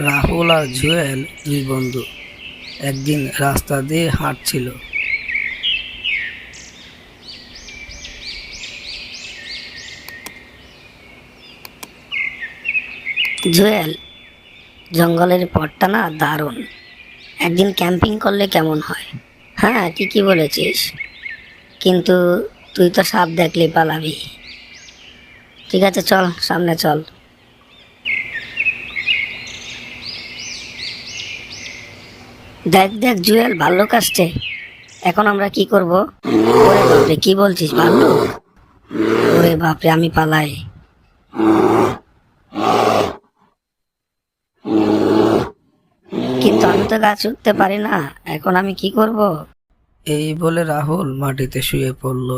রাহুল আর জুয়েল দুই বন্ধু একদিন রাস্তা দিয়ে হাঁটছিল। জুয়েল, জঙ্গলের পথটা না দারুণ। একদিন ক্যাম্পিং করলে কেমন হয়? হ্যাঁ, ঠিকই বলেছিস, কিন্তু তুই তো সাপ দেখলে পালাবি। ঠিক আছে, চল সামনে চল। দেখ দেখ জুয়েল, ভাল্লুক আসছে। এখন আমরা কি করব? ওরে বাপরে, কি বলছিস? ভাল্লুক? ওরে বাপরে, আমি পালাই। কিন্তু আমি তো গাছ উঠতে পারি না, এখন আমি কি করব? এই বলে রাহুল মাটিতে শুয়ে পড়ল।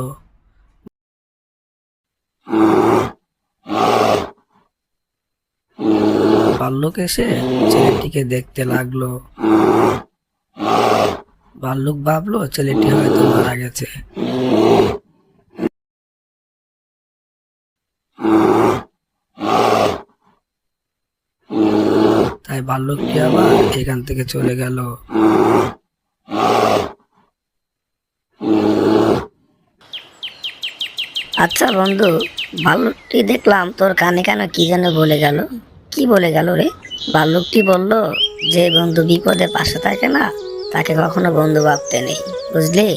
ভাল্লুক এসে ছেলেটিকে দেখতে লাগলো। ভাল্লুক ভাবলো ছেলেটি হয়তো মারা গেছে। তাই ভাল্লুকটি আবার এখান থেকে চলে গেল। আচ্ছা বন্ধু, ভাল্লুকটি দেখলাম তোর কানে কেন কি যেন বলে গেল। কি বলে গেল রে? ভাল্লুকটি বলল যে বন্ধু বিপদে পাশে থাকে না, তাকে কখনো বন্ধু ভাবতে নেই, বুঝলি?